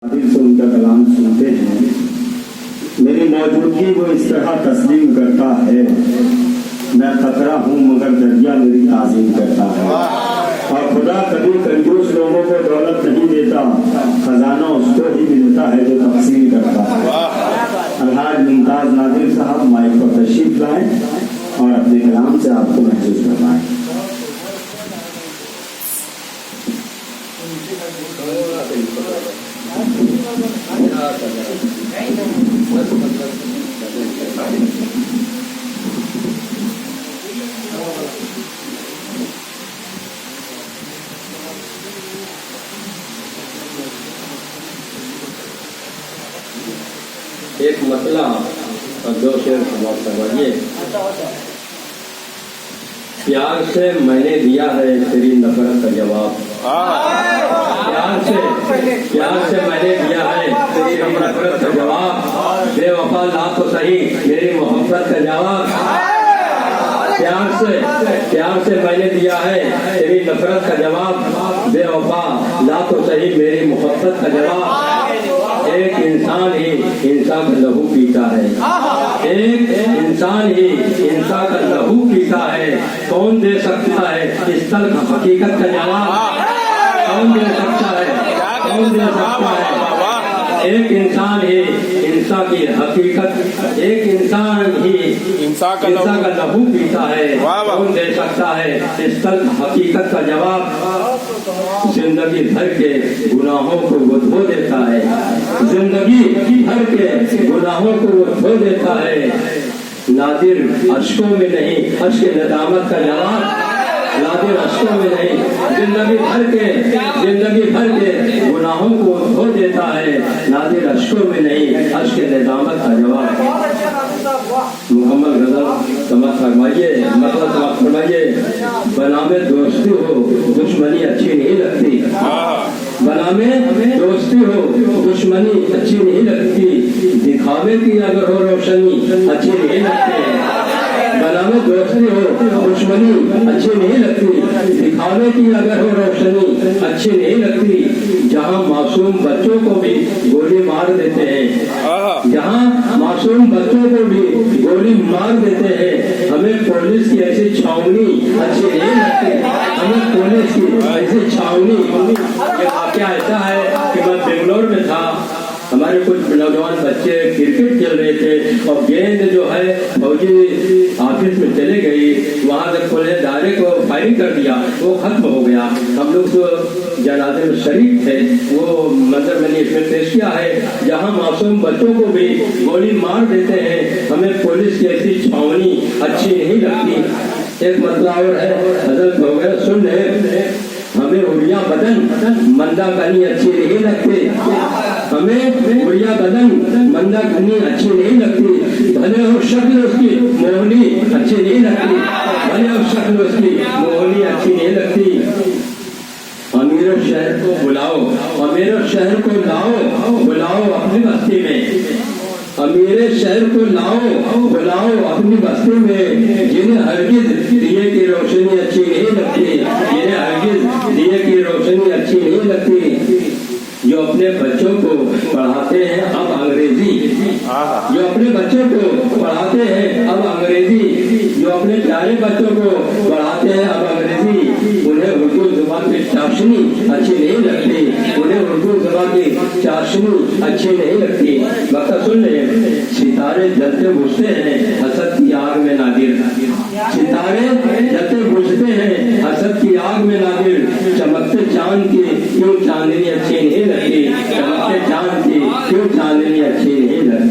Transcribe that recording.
दिल से उनका कलाम सुनते हैं, मेरी मौजूदगी वो इस तरह तस्लीम करता है, मैं खतरा हूँ मगर दरिया मेरी ताज़ीम करता है। और खुदा कभी कंजूस लोगों को दौलत नहीं देता, खजाना उसको ही मिलता है जो तकसीम करता है। अलहाज मुमताज नादिर साहब माइक पर तशरीफ लाएं और अपने कलाम से आपको महसूस करवाएं। एक मतला और दो शेर समाप्त करवाइए। प्यार से मैंने दिया है तेरी नफरत का जवाब। प्यार से मैंने दिया है तेरी नफरत का जवाब। बेवफा ला तो सही मेरी मोहब्बत का जवाब। प्यार से मैंने दिया है तेरी नफरत का जवाब। बेवफा ला तो सही मेरी मोहब्बत का जवाब। एक इंसान ही इंसान का लहू पीता है, एक इंसान ही इंसान का लहू पीता है। कौन दे सकता है इस तल का हकीकत का जवाब? कौन दे सकता है? कौन दे सकता है? एक इंसान ही इंसान की हकीकत, एक इंसान ही इंसान का लहू पीता है। कौन दे सकता है इस तल का हकीकत का जवाब? जिंदगी भर के गुनाहों को वो धो देता है, जिंदगी भर के गुनाहों को वो धो देता है। नादिर अश्कों में नहीं अश्क नदामत का जवाब। नादिर अश्कों में नहीं जिंदगी भर के गुनाहों को धो देता है। नादिर अश्कों में नहीं अश्क नदामत का जवाब। मुकम्मल गजल समाप्त फरमाइए, मतलब समाप्त फरमाइए। बनामे दोस्ती हो दुश्मनी अच्छी नहीं लगती। बनामे दोस्ती हो दुश्मनी अच्छी नहीं लगती। दिखावे की अगर हो रोशनी अच्छी नहीं लगती। बनामे दोस्ती हो दुश्मनी अच्छी नहीं लगती। दिखावे की अगर हो रोशनी अच्छी नहीं लगती। जहाँ मासूम बच्चों को भी गोली मार देते हैं, जहाँ मासूम बच्चों को भी गोली मार देते हैं। हमें पुलिस की ऐसी छावनी अच्छी नहीं लगती। हमें पुलिस की ऐसी छावनी। क्या ऐसा है कि मैं बेंगलोर में था, हमारे कुछ नौजवान बच्चे क्रिकेट खेल रहे थे और गेंद जो है फौजी ऑफिस में चले गई। वहां तक पुलिस डायरेक्ट को फायरिंग कर दिया, वो खत्म हो गया। हम लोग तो जनाजे में शरीक थे, वो मंजर मैंने इसमें पेश किया है। जहां मासूम बच्चों को भी गोली मार देते हैं, हमें पुलिस की ऐसी छावनी अच्छी नहीं लगती। एक मतलब और है, हजरत हो गया सुन ले, हमें उड़िया बदन मंदा कनी अच्छी नहीं लगती। हमें उड़िया बदन मंदा कनी अच्छी नहीं लगती। भले हो शक्ल उसकी मोहनी अच्छी नहीं लगती। भले हो शक्ल उसकी मोहनी अच्छी नहीं लगती। अमीर शहर को बुलाओ, अमीर शहर को लाओ, बुलाओ अपनी बस्ती में। अमीर शहर को लाओ बुलाओ अपनी बस्ती में। जिन्हें हरगिज दिए की रोशनी अच्छी नहीं लगती, जिन्हें हरगिज दिए की रोशनी अच्छी नहीं लगती। जो अपने बच्चों को पढ़ाते हैं अब अंग्रेजी, जो अपने बच्चों को पढ़ाते हैं अब अंग्रेजी, जो अपने प्यारे बच्चों को पढ़ाते हैं अब अंग्रेजी। उन्हें उर्दू जुबान की चाशनी अच्छी नहीं लगती। उन्हें उर्दू जुबान की चाशनी अच्छी नहीं लगती। वक्त सुन ले, सितारे जलते बुझते हैं हसद की आग में नादिर। सितारे जलते बुझते हैं हसद की आग में नादिर। चमकते चांद की क्यों चांदनी अच्छी नहीं लगती। चमकते चांद की क्यों चांदनी अच्छी नहीं लगती।